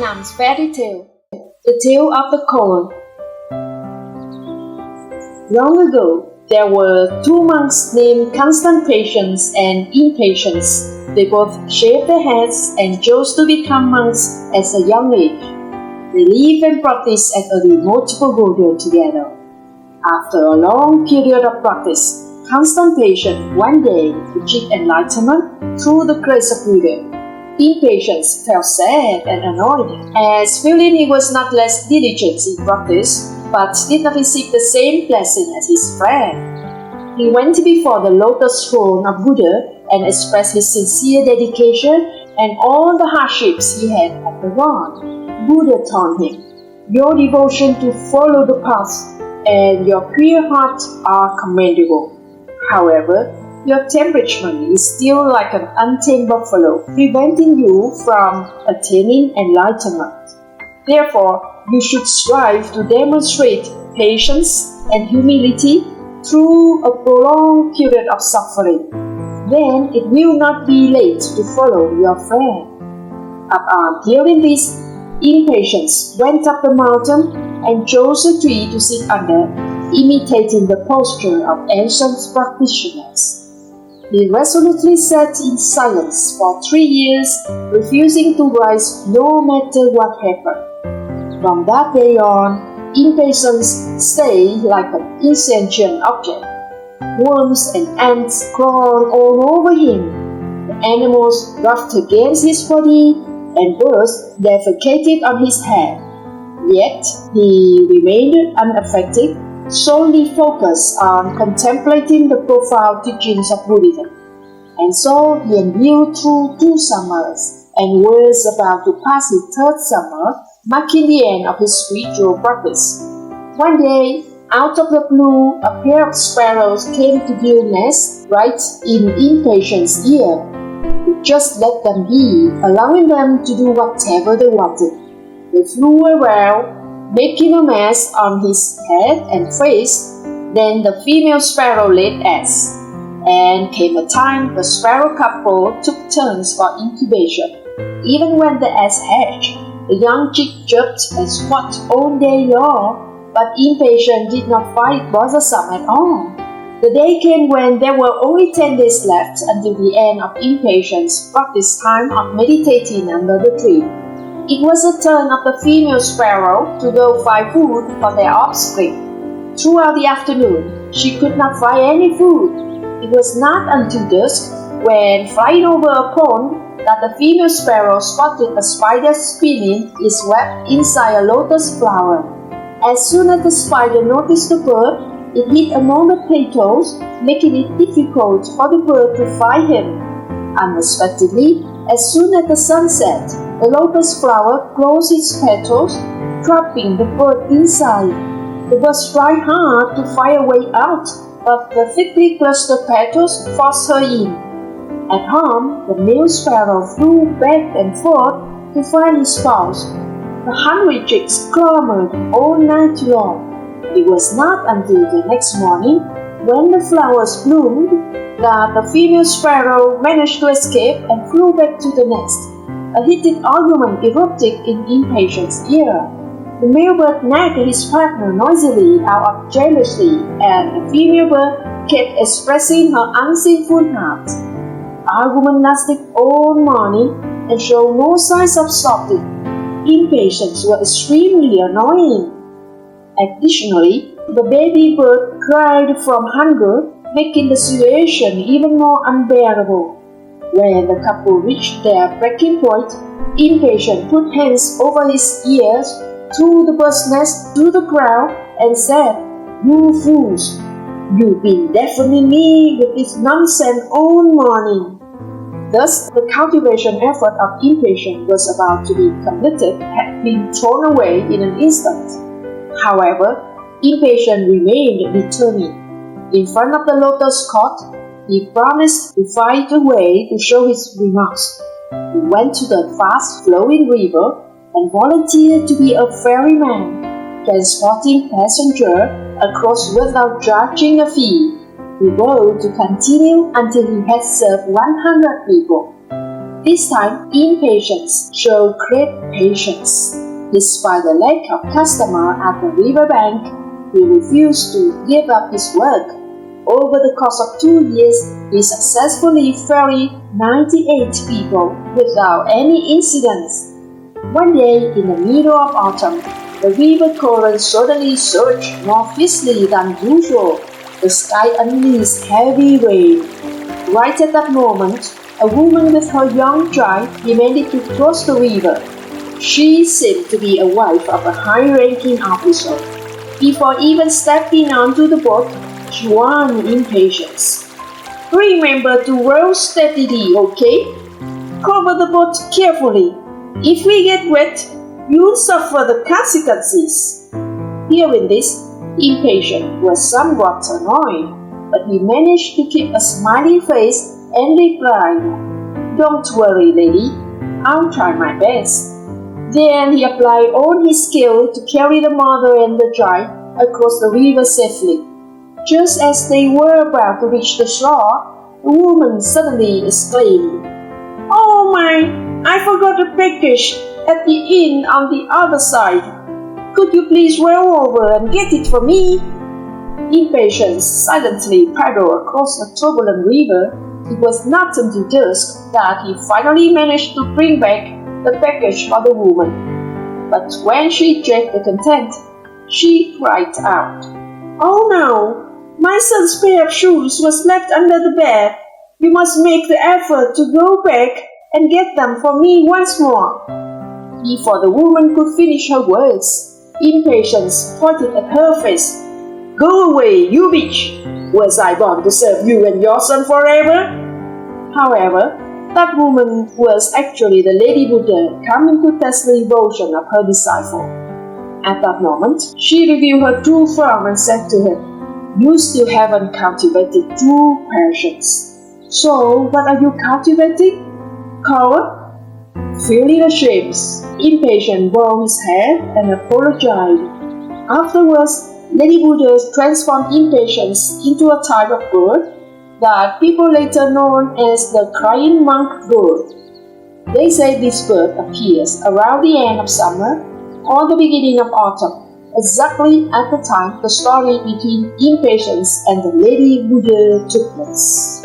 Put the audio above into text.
Vietnam's fairy tale, The Tale of the Koel. Long ago, there were two monks named Constant Patience and Impatience. They both shaved their heads and chose to become monks at a young age. They lived and practiced at a remote pagoda together. After a long period of practice, Constant Patience one day achieved enlightenment through the grace of Buddha. Impatience felt sad and annoyed, as feeling he was not less diligent in practice, but did not receive the same blessing as his friend. He went before the lotus throne of Buddha and expressed his sincere dedication and all the hardships he had undergone. Buddha told him, "Your devotion to follow the path and your pure heart are commendable. However, your temperament is still like an untamed buffalo, preventing you from attaining enlightenment. Therefore, you should strive to demonstrate patience and humility through a prolonged period of suffering. Then it will not be late to follow your friend." Upon hearing this, Impatience went up the mountain and chose a tree to sit under, imitating the posture of ancient practitioners. He resolutely sat in silence for 3 years, refusing to rise no matter what happened. From that day on, Impatience stayed like an insentient object. Worms and ants crawled all over him. The animals rubbed against his body, and birds defecated on his head. Yet he remained unaffected, solely focused on contemplating the profound teachings of Buddhism. And so he endured through 2 summers, and was about to pass his 3rd summer, marking the end of his spiritual practice. One day, out of the blue, a pair of sparrows came to build nests right in Impatience's ear. He just let them be, allowing them to do whatever they wanted. They flew around, making a mess on his head and face. Then the female sparrow laid eggs, and came a time the sparrow couple took turns for incubation. Even when the eggs hatched, the young chick chirped and squawked all day long, but Impatience did not find bothersome at all. The day came when there were only 10 days left until the end of Impatience's practice time of meditating under the tree. It was the turn of the female sparrow to go find food for their offspring. Throughout the afternoon, she could not find any food. It was not until dusk, when flying over a pond, that the female sparrow spotted a spider spinning its web inside a lotus flower. As soon as the spider noticed the bird, it hid among the petals, making it difficult for the bird to find him. Unexpectedly, as soon as the sun set, the lotus flower closed its petals, trapping the bird inside. The bird tried hard to find a way out, but the thickly clustered petals forced her in. At home, the male sparrow flew back and forth to find his spouse. The hungry chicks clamored all night long. It was not until the next morning, when the flowers bloomed, that the female sparrow managed to escape and flew back to the nest. A heated argument erupted in Impatience's ear. The male bird nagged his partner noisily out of jealousy, and the female bird kept expressing her unsinful heart. Argument lasted all morning and showed no signs of stopping. Impatience was extremely annoying. Additionally, the baby bird cried from hunger, making the situation even more unbearable. When the couple reached their breaking point, Impatience put hands over his ears, threw the bird's nest to the ground, and said, "You fools! You've been deafening me with this nonsense all morning." Thus, the cultivation effort of Impatience was about to be completed had been thrown away in an instant. However, Impatience remained determined. In front of the lotus court, he promised to find a way to show his remorse. He went to the fast-flowing river and volunteered to be a ferryman, transporting passengers across without charging a fee. He vowed to continue until he had served 100 people. This time, Impatience showed great patience. Despite the lack of customer at the riverbank, he refused to give up his work. Over the course of 2 years, he successfully ferried 98 people without any incidents. One day, in the middle of autumn, the river Koel suddenly surged more fiercely than usual. The sky unleashed heavy rain. Right at that moment, a woman with her young child demanded to cross the river. She seemed to be a wife of a high-ranking officer. Before even stepping onto the boat, she warned Impatience. "Remember to row steadily, okay? Cover the boat carefully. If we get wet, you'll suffer the consequences." Hearing this, Impatient was somewhat annoyed, but he managed to keep a smiling face and replied, "Don't worry, lady. I'll try my best." Then he applied all his skill to carry the mother and the child across the river safely. Just as they were about to reach the shore, the woman suddenly exclaimed, "Oh my! I forgot the package at the inn on the other side. Could you please row over and get it for me?" Impatience silently paddled across the turbulent river. It was not until dusk that he finally managed to bring back the package for the woman. But when she checked the content, she cried out, "Oh no! My son's pair of shoes was left under the bed. You must make the effort to go back and get them for me once more." Before the woman could finish her words, Impatience pointed at her face. "Go away, you bitch! Was I born to serve you and your son forever?" However, that woman was actually the Lady Buddha coming to test the devotion of her disciple. At that moment, she revealed her true form and said to him, "You still haven't cultivated true patience. So, what are you cultivating, Koel?" Feeling ashamed, Impatient bowed his head and apologized. Afterwards, Lady Buddha transformed Impatience into a type of bird that people later known as the crying monk bird. They say this bird appears around the end of summer or the beginning of autumn, exactly at the time the story between Impatience and the Lady Buddha took place.